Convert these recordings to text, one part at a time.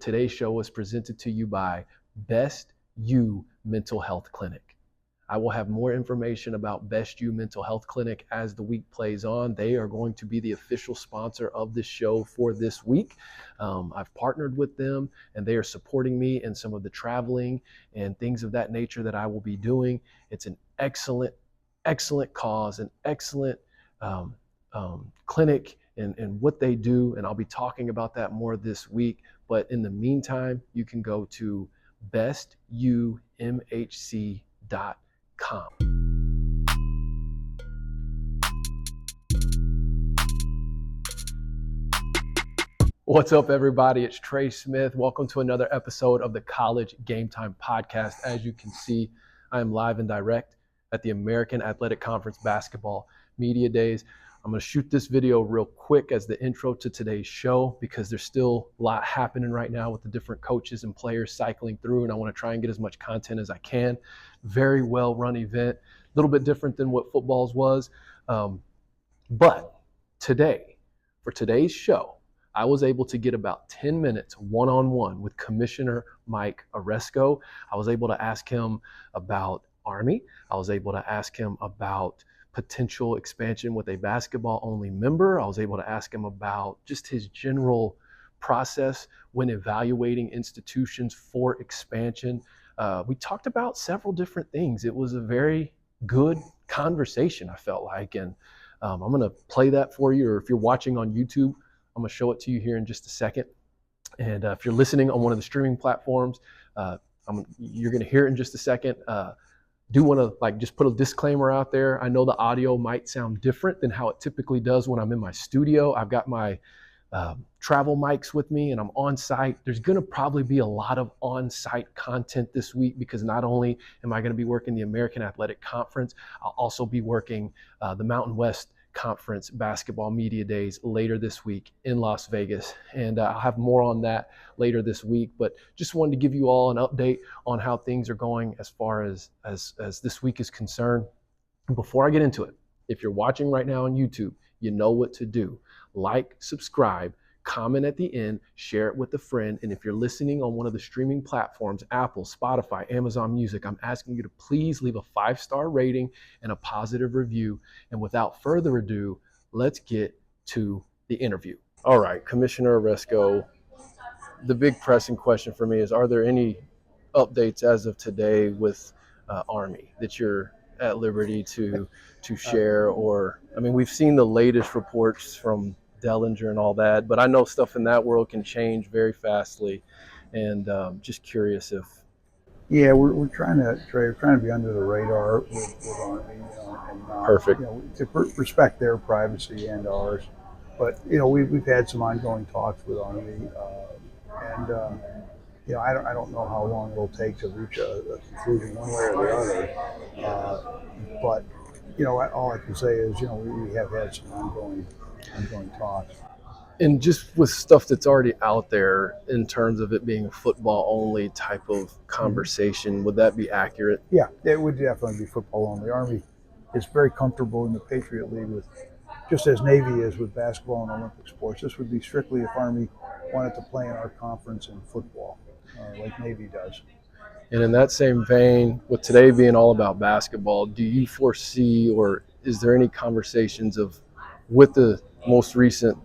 Today's show is presented to you by Best You Mental Health Clinic. I will have more information about Best You Mental Health Clinic as the week plays on. They are going to be the official sponsor of this show for this week. I've partnered with them and they are supporting me in some of the traveling and things of that nature that I will be doing. It's an excellent cause, an excellent clinic and what they do. And I'll be talking about that more this week. But in the meantime, you can go to bestumhc.com. What's up, everybody? It's Trey Smith. Welcome to another episode of the College GameTime podcast. As you can see, I am live and direct at the American Athletic Conference Basketball Media Days. I'm going to shoot this video real quick as the intro to today's show because there's still a lot happening right now with the different coaches and players cycling through, and I want to try and get as much content as I can. Very well run event, a little bit different than what football's was. But today, for today's show, I was able to get about 10 minutes one-on-one with Commissioner Mike Aresco. I was able to ask him about Army. I was able to ask him about potential expansion with a basketball-only member. I was able to ask him about just his general process when evaluating institutions for expansion. We talked about several different things. It was a very good conversation, I felt like, and I'm going to play that for you, or if you're watching on YouTube, I'm going to show it to you here in just a second. And if you're listening on one of the streaming platforms, you're going to hear it in just a second. Do want to just put a disclaimer out there. I know the audio might sound different than how it typically does when I'm in my studio. I've got my travel mics with me and I'm on site. There's going to probably be a lot of on-site content this week because not only am I going to be working the American Athletic Conference, I'll also be working the Mountain West Conference Basketball Media Days later this week in Las Vegas. And I'll have more on that later this week, but just wanted to give you all an update on how things are going as far as this week is concerned. And before I get into it, if you're watching right now on YouTube, you know what to do. Like, subscribe, comment at the end, share it with a friend. And if you're listening on one of the streaming platforms, Apple, Spotify, Amazon Music, I'm asking you to please leave a 5-star rating and a positive review. And without further ado, let's get to the interview. All right, Commissioner Aresco, the big pressing question for me is, are there any updates as of today with Army that you're at liberty to share? Or, I mean, we've seen the latest reports from Dellinger and all that, but I know stuff in that world can change very fastly, and just curious if. Yeah, we're trying to be under the radar with Army, and Perfect. To respect their privacy and ours. But we've had some ongoing talks with Army, and I don't know how long it'll take to reach a conclusion one way or the other. But all I can say is we have had some ongoing talks. And just with stuff that's already out there in terms of it being a football-only type of conversation, would that be accurate? Yeah, it would definitely be football-only. Army is very comfortable in the Patriot League, just as Navy is with basketball and Olympic sports. This would be strictly if Army wanted to play in our conference in football, like Navy does. And in that same vein, with today being all about basketball, do you foresee, or is there any conversations with the most recent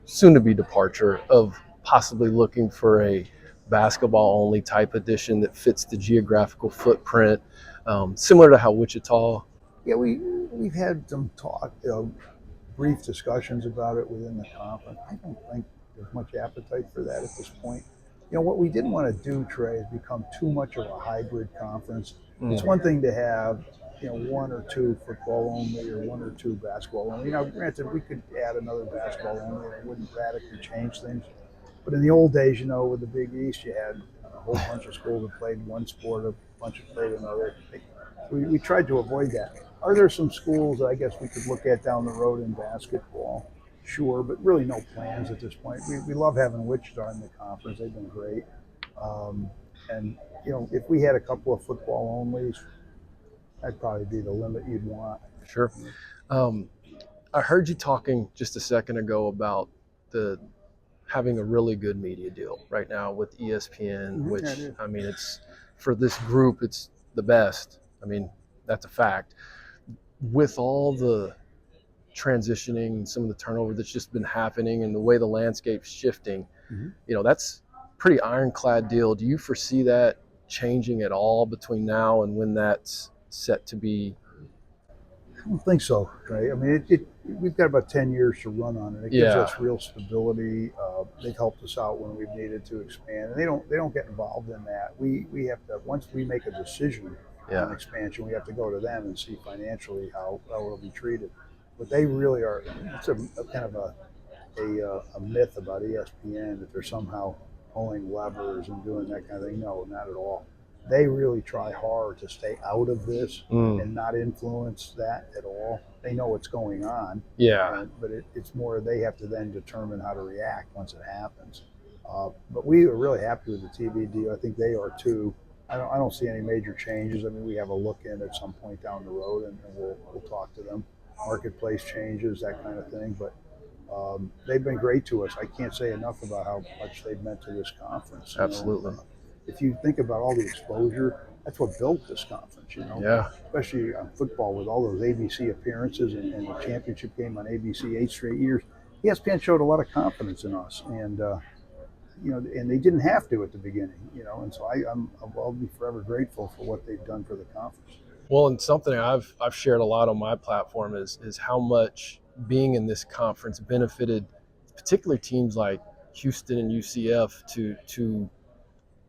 soon-to-be departure of possibly looking for a basketball-only type edition that fits the geographical footprint, similar to how Wichita? Yeah, we've had some talk, brief discussions about it within the conference. I don't think there's much appetite for that at this point. What we didn't want to do, Trey, is become too much of a hybrid conference. It's one thing to have one or two football only or one or two basketball only. Granted, we could add another basketball only and it wouldn't radically change things. But in the old days, with the Big East, you had a whole bunch of schools that played one sport, a bunch that played another. We tried to avoid that. Are there some schools I guess we could look at down the road in basketball? Sure, but really no plans at this point. We love having Wichita in the conference. They've been great. And if we had a couple of football onlys, that'd probably be the limit you'd want. Sure. I heard you talking just a second ago about the having a really good media deal right now with ESPN, Mhm, which, yeah, it is. I mean, it's for this group, it's the best. I mean, that's a fact. With all the transitioning, some of the turnover that's just been happening and the way the landscape's shifting, Mhm. that's pretty ironclad deal. Do you foresee that changing at all between now and when that's set to be? I don't think so, Trey. I mean, we've got about 10 years to run on it. It gives Yeah, us real stability. They've helped us out when we've needed to expand, and they don't get involved in that. We have to, once we make a decision on yeah, expansion, we have to go to them and see financially how it'll be treated. But they really are. It's a kind of a myth about ESPN that they're somehow pulling levers and doing that kind of thing. No, not at all. They really try hard to stay out of this and not influence that at all. They know what's going on, yeah, but it's more they have to then determine how to react once it happens. But we are really happy with the TV deal. I think they are too. I don't see any major changes. I mean, we have a look in at some point down the road, and we'll talk to them. Marketplace changes, that kind of thing, but they've been great to us. I can't say enough about how much they've meant to this conference. absolutely. If you think about all the exposure, that's what built this conference. Yeah, Especially on football with all those ABC appearances and the championship game on ABC 8 straight years. ESPN showed a lot of confidence in us, and and they didn't have to at the beginning. And so I'll be forever grateful for what they've done for the conference. well, and something I've shared a lot on my platform is how much being in this conference benefited particularly teams like Houston and UCF to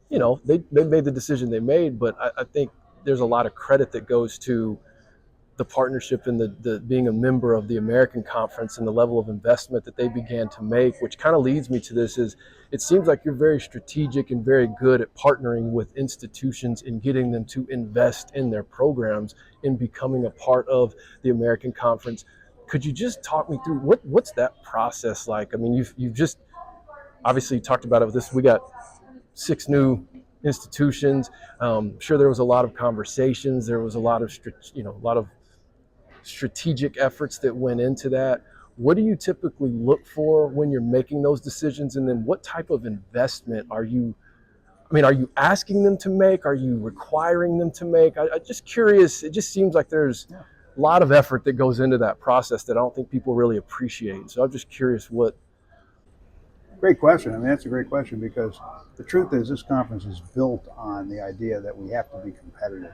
they made the decision they made, but I think there's a lot of credit that goes to the partnership and the being a member of the American Conference and the level of investment that they began to make, which kind of leads me to this is it seems like you're very strategic and very good at partnering with institutions and getting them to invest in their programs and becoming a part of the American Conference. Could you just talk me through what's that process like? I mean, you've just obviously talked about it with this. We got 6 new institutions. Sure, there was a lot of conversations. There was a lot of strategic efforts that went into that. What do you typically look for when you're making those decisions? And then what type of investment are you asking them to make? Are you requiring them to make? I'm just curious. It just seems like there's a lot of effort that goes into that process that I don't think people really appreciate. So I'm just curious what. Great question. I mean, that's a great question because the truth is this conference is built on the idea that we have to be competitive,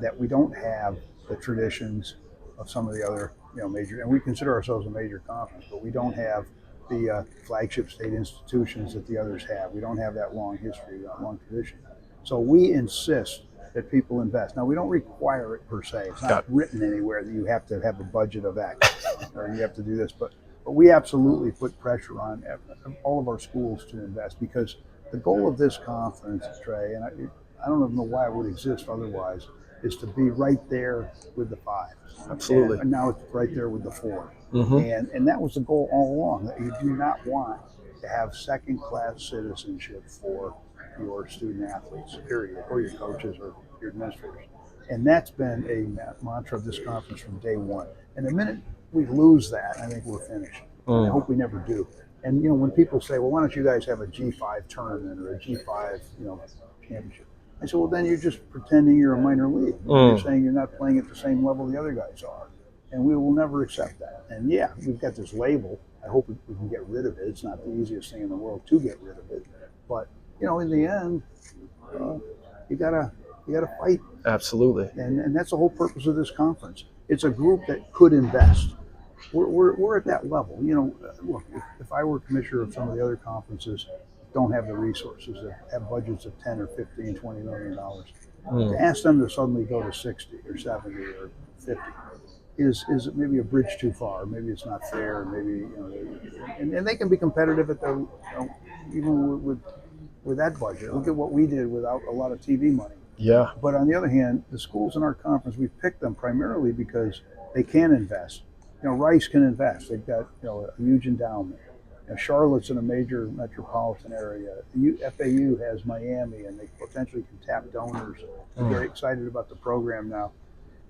that we don't have the traditions of some of the other, major, and we consider ourselves a major conference, but we don't have the flagship state institutions that the others have. We don't have that long history, that long tradition. So we insist that people invest. Now, we don't require it per se. It's not written anywhere that you have to have a budget of X or you have to do this, but we absolutely put pressure on all of our schools to invest because the goal of this conference, Trey, and I don't even know why it would exist otherwise, is to be right there with the 5. Absolutely. And now it's right there with the 4. Mm-hmm. And that was the goal all along, that you do not want to have second-class citizenship for your student athletes, period, or your coaches or your administrators. And that's been a mantra of this conference from day one. And the minute we lose that, I think we're finished. I hope we never do. And when people say, "Well, why don't you guys have a G5 tournament or a G5, championship?" I said, "Well, then you're just pretending you're a minor league. You're saying you're not playing at the same level the other guys are, and we will never accept that." And yeah, we've got this label. I hope we can get rid of it. It's not the easiest thing in the world to get rid of it, but in the end, you gotta fight. Absolutely. And that's the whole purpose of this conference. It's a group that could invest. We're at that level. Look, if I were commissioner of some of the other conferences, don't have the resources that have budgets of 10 or 15, $20 million, to ask them to suddenly go to 60 or 70 or 50 is maybe a bridge too far. Maybe it's not fair. Maybe and they can be competitive at the even with that budget. Look at what we did without a lot of TV money. Yeah. But on the other hand, the schools in our conference, we picked them primarily because they can invest. Rice can invest. They've got a huge endowment. Charlotte's in a major metropolitan area. FAU has Miami, and they potentially can tap donors. They're very excited about the program now.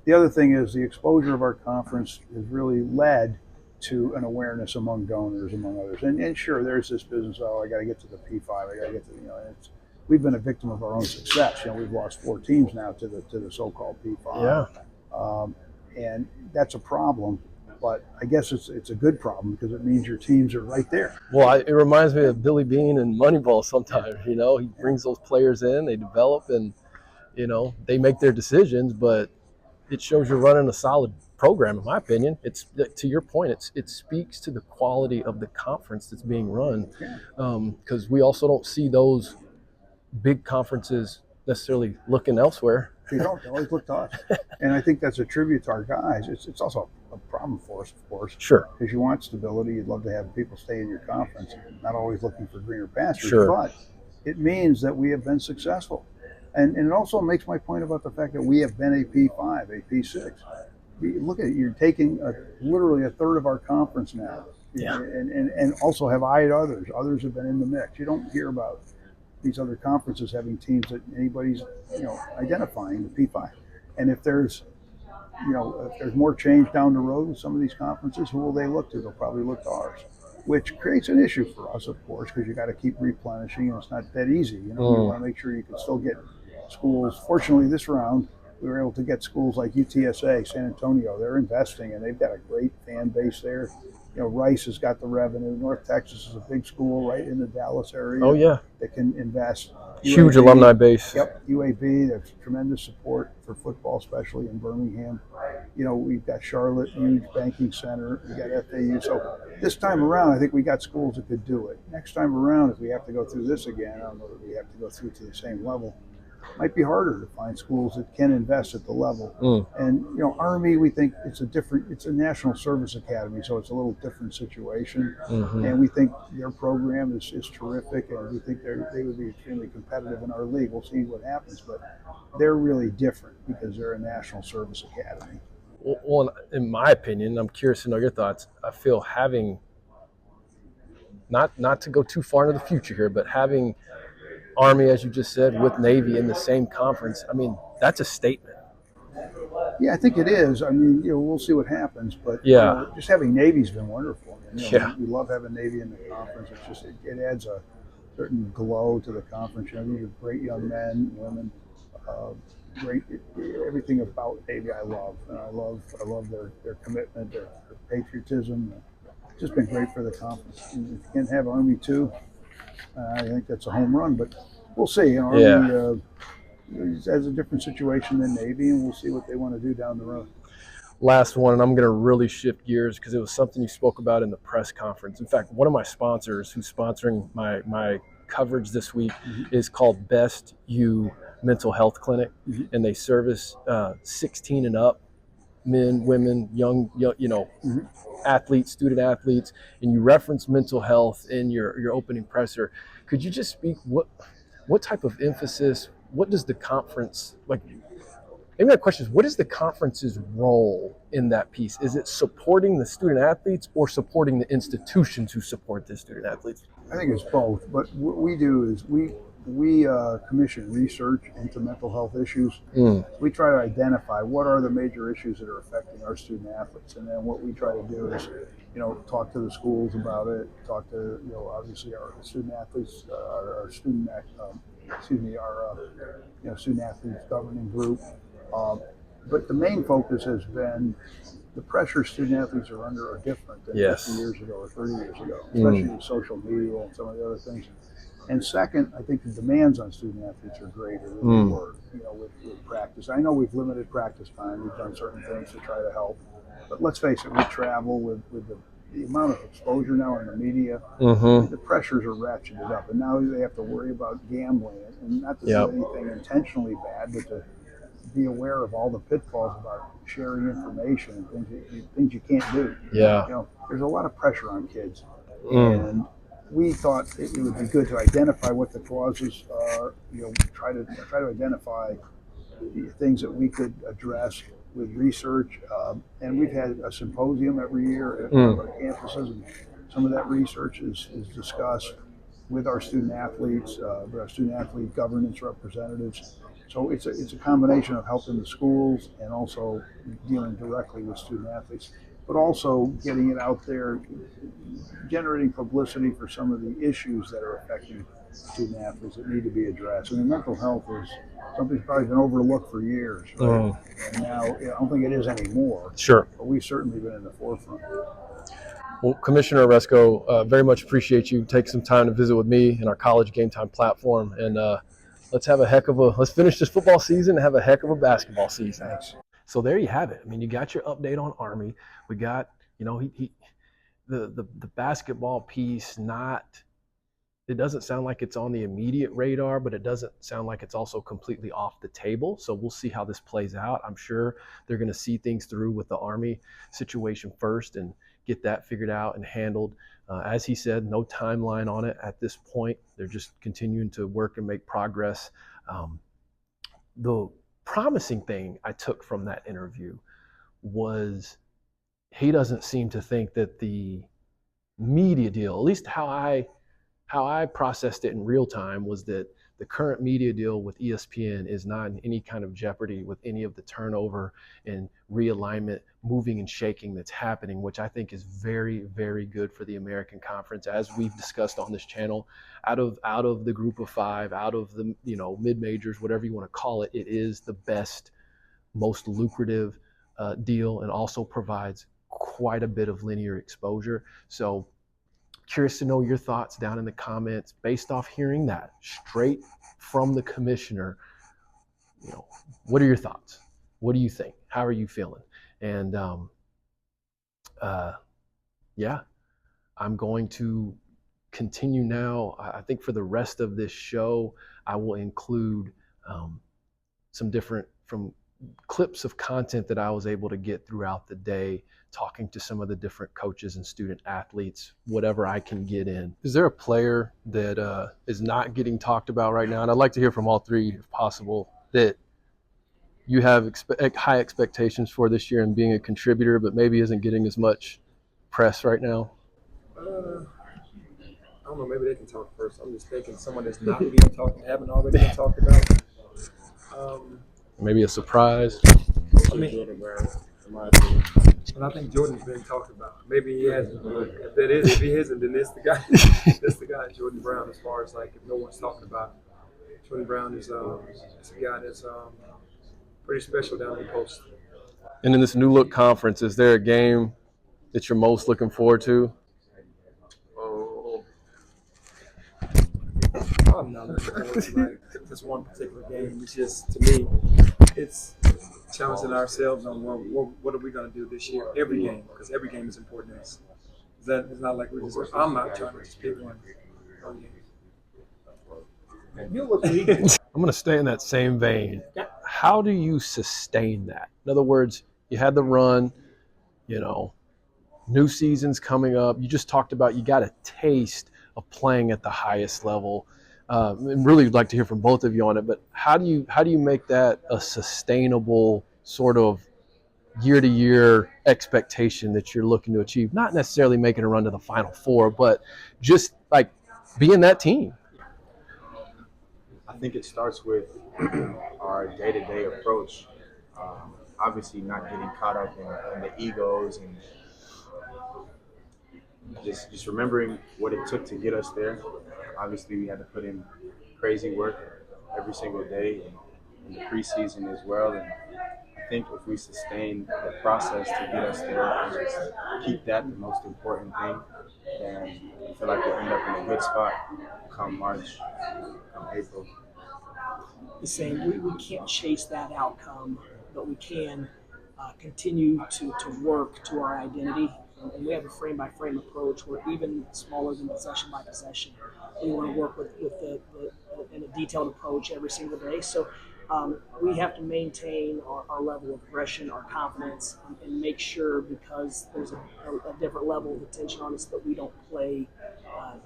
The other thing is the exposure of our conference has really led to an awareness among donors, among others. And sure, there's this business, oh, I got to get to the P5, I got to get to, we've been a victim of our own success. We've lost 4 teams now to the so-called P5. Yeah. And that's a problem, but I guess it's a good problem because it means your teams are right there. Well, it reminds me of Billy Bean and Moneyball sometimes. He brings those players in, they develop, and they make their decisions, but it shows you're running a solid program, in my opinion. It's, to your point, it speaks to the quality of the conference that's being run, because we also don't see those big conferences necessarily looking elsewhere. They don't. They always look to us. And I think that's a tribute to our guys. It's also a problem for us, of course. Sure. Because you want stability. You'd love to have people stay in your conference, not always looking for greener pastures. Sure. But it means that we have been successful. And it also makes my point about the fact that we have been a P5, a P6. Look at it. You're taking literally a third of our conference now. Yeah. And also have eyed others. Others have been in the mix. You don't hear about these other conferences having teams that anybody's identifying, the P5. And if there's more change down the road with some of these conferences, who will they look to? They'll probably look to ours, which creates an issue for us, of course, because you got to keep replenishing, and it's not that easy. You want to make sure you can still get schools. Fortunately, this round we were able to get schools like UTSA, San Antonio. They're investing, and they've got a great fan base there. Rice has got the revenue. North Texas is a big school right in the Dallas area. Oh, yeah. That can invest. Huge UAB, alumni base. Yep, UAB, there's tremendous support for football, especially in Birmingham. We've got Charlotte, huge banking center. We got FAU. So this time around, I think we got schools that could do it. Next time around, if we have to go through this again, I don't know that we have to go through to the same level. It might be harder to find schools that can invest at the level. And Army, we think it's a national service academy, so it's a little different situation. And we think their program is terrific, and we think they would be extremely competitive in our league. We'll see what happens, but they're really different because they're a national service academy. Well, in my opinion, I'm curious to know your thoughts. I feel having, not to go too far into the future here, but having Army, as you just said, with Navy in the same conference, I mean, that's a statement. Yeah, I think it is. I mean, we'll see what happens, but just having Navy's been wonderful. We love having Navy in the conference. It's just it adds a certain glow to the conference. These are great young men, women, great. Everything about Navy I love, and I love their commitment, their patriotism. It's just been great for the conference. And if you can have Army too, I think that's a home run, but we'll see. Army has a different situation than Navy, and we'll see what they want to do down the road. Last one, and I'm going to really shift gears because it was something you spoke about in the press conference. In fact, one of my sponsors who's sponsoring my coverage this week is called Best You Mental Health Clinic, and they service 16 and up men, women, young athletes, student athletes, and you reference mental health in your opening presser. Could you just speak what type of emphasis, what does the conference, maybe my question is, what is the conference's role in that piece? Is it supporting the student athletes or supporting the institutions who support the student athletes? I think it's both, but what we do is we commission research into mental health issues. We try to identify what are the major issues that are affecting our student athletes, and then what we try to do is, talk to the schools about it, talk to, obviously our student athletes, our student athletes governing group. But the main focus has been the pressure student athletes are under are different than 50 years ago or 30 years ago, especially with social media and some of the other things. And second, I think the demands on student athletes are greater than they were, with practice. I know we've limited practice time. We've done certain things to try to help. But let's face it, with travel, with the amount of exposure now in the media, the pressures are ratcheted up. And now they have to worry about gambling. And not to do anything intentionally bad, but to be aware of all the pitfalls about sharing information and things you can't do. There's a lot of pressure on kids. And we thought it would be good to identify what the causes are, try to identify the things that we could address with research. And we've had a symposium every year at our campuses, and some of that research is discussed with our student athletes, with our student athlete governance representatives. So it's a combination of helping the schools and also dealing directly with student athletes. but also getting it out there, generating publicity for some of the issues that are affecting student athletes that need to be addressed. I mean, mental health is something that's probably been overlooked for years, right? And now, I don't think it is anymore. Sure. But we've certainly been in the forefront. Well, Commissioner Aresco, very much appreciate you taking some time to visit with me and our College GameTime platform. And let's finish this football season and have a heck of a basketball season. Thanks. So there you have it. I mean, you got your update on Army. We got, the basketball piece, it doesn't sound like it's on the immediate radar, but it doesn't sound like it's also completely off the table. So we'll see how this plays out. I'm sure they're going to see things through with the Army situation first and get that figured out and handled. As he said, no timeline on it at this point. They're just continuing to work and make progress. The promising thing I took from that interview was he doesn't seem to think that the media deal, at least how I processed it in real time, was that the current media deal with ESPN is not in any kind of jeopardy with any of the turnover and realignment, moving and shaking that's happening, which I think is very, very good for the American Conference. As we've discussed on this channel, out of the group of five, out of the mid-majors, whatever you want to call it, it is the best, most lucrative deal, and also provides quite a bit of linear exposure. So curious to know your thoughts down in the comments based off hearing that straight from the commissioner. What are your thoughts? What do you think? How are you feeling? And I'm going to continue now. I think for the rest of this show, I will include some different clips of content that I was able to get throughout the day, talking to some of the different coaches and student athletes, whatever I can get in. Is there a player that is not getting talked about right now? And I'd like to hear from all three, if possible, that you have high expectations for this year and being a contributor, but maybe isn't getting as much press right now? I don't know, maybe they can talk first. I'm just thinking someone that's not being talked, haven't already been talked about. Maybe a surprise. I mean, Jordan Brown, in my and I think Jordan's been talked about. Maybe he hasn't. But if he hasn't, then it's the guy. That's the guy, Jordan Brown. As far as if no one's talking about it. Jordan Brown is a guy that's pretty special down in the post. And in this new look conference, is there a game that you're most looking forward to? I'm not looking forward to this one particular game. It's just, to me, it's challenging ourselves on what are we going to do this year? Every game, because every game is important to us. It's not like I'm not trying to just pick one game. I'm going to stay in that same vein. How do you sustain that? In other words, you had the run, new season's coming up. You just talked about you got a taste of playing at the highest level. And really would like to hear from both of you on it, but how do you make that a sustainable sort of year-to-year expectation that you're looking to achieve? Not necessarily making a run to the Final Four, but just like being that team. I think it starts with our day-to-day approach. Obviously not getting caught up in the egos and just remembering what it took to get us there. Obviously, we had to put in crazy work every single day in the preseason as well. And I think if we sustain the process to get us there and just keep that the most important thing, then I feel like we'll end up in a good spot come March, come April. The same. We can't chase that outcome, but we can continue to work to our identity. And we have a frame-by-frame approach where even smaller than possession-by-possession, we want to work with in a detailed approach every single day. So we have to maintain our level of aggression, our confidence, and make sure, because there's a different level of attention on us, that we don't play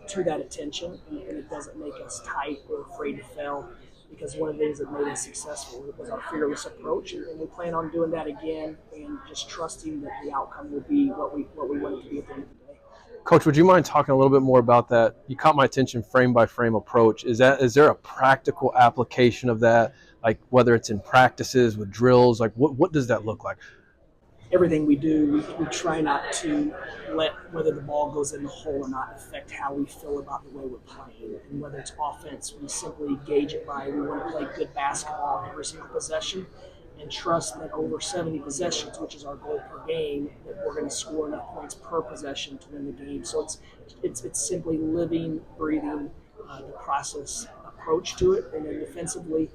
to that attention, and it doesn't make us tight or afraid to fail. Because one of the things that made us successful was our fearless approach, and we plan on doing that again, and just trusting that the outcome will be what we want it to be at the end of the day. Coach, would you mind talking a little bit more about that? You caught my attention, frame by frame approach. Is there a practical application of that? Like whether it's in practices with drills, like what does that look like? everything we do, we try not to let whether the ball goes in the hole or not affect how we feel about the way we're playing. And whether it's offense, we simply gauge it by we want to play good basketball every single possession and trust that over 70 possessions, which is our goal per game, that we're going to score enough points per possession to win the game. So it's simply living, breathing the process approach to it. And then defensively,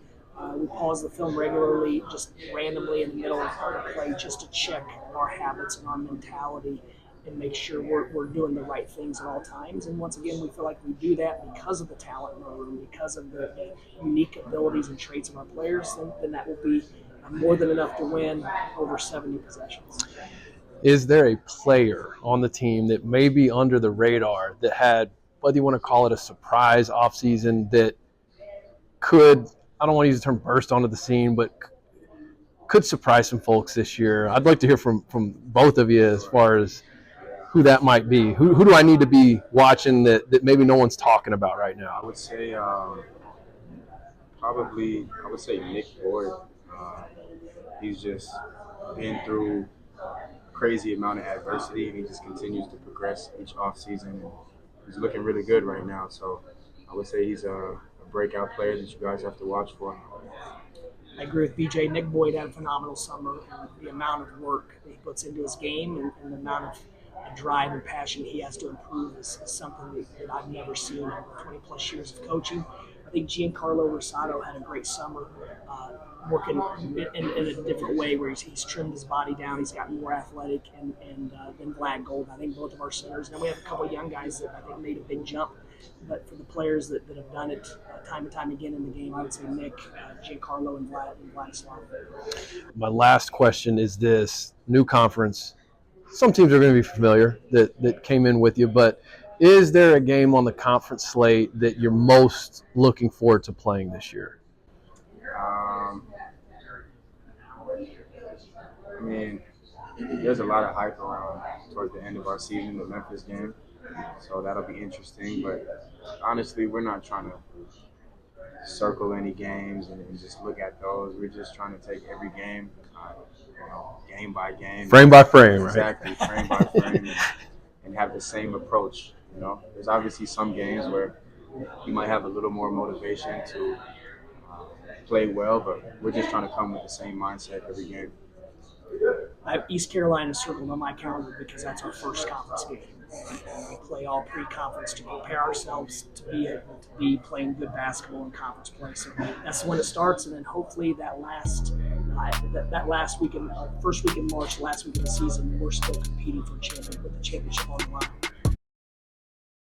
we pause the film regularly, just randomly in the middle of the play, just to check our habits and our mentality and make sure we're doing the right things at all times. And once again, we feel like we do that because of the talent in our room, because of the unique abilities and traits of our players, then that will be more than enough to win over 70 possessions. Is there a player on the team that may be under the radar that had, whether you want to call it a surprise offseason, that could, I don't want to use the term burst onto the scene, but could surprise some folks this year? I'd like to hear from both of you as far as who that might be. Who do I need to be watching that maybe no one's talking about right now? I would say Nick Boyd. He's just been through crazy amount of adversity, and he just continues to progress each offseason. He's looking really good right now, so I would say he's a breakout player that you guys have to watch for. I agree with BJ. Nick Boyd had a phenomenal summer, and the amount of work that he puts into his game and the amount of drive and passion he has to improve is something that I've never seen in 20-plus years of coaching. I think Giancarlo Rosado had a great summer working in a different way where he's trimmed his body down. He's gotten more athletic and than Vlad Gold. I think both of our centers. And then we have a couple of young guys that I think made a big jump. But for the players that have done it time and time again in the game, I would say Nick, Giancarlo, and Vladislav. My last question is this. New conference. Some teams are going to be familiar that came in with you, but is there a game on the conference slate that you're most looking forward to playing this year? I mean, there's a lot of hype around towards the end of our season, the Memphis game, so that'll be interesting. But honestly, we're not trying to circle any games and just look at those. We're just trying to take every game, game by game, frame by frame, right? Exactly, frame by frame, and have the same approach. There's obviously some games where you might have a little more motivation to play well, but we're just trying to come with the same mindset every game. I have East Carolina circled on my calendar because that's our first conference game. And we play all pre-conference to prepare ourselves to be able to be playing good basketball in conference play. So that's when it starts, and then hopefully that last week, first week in March, last week of the season, we're still competing for the championship on the line.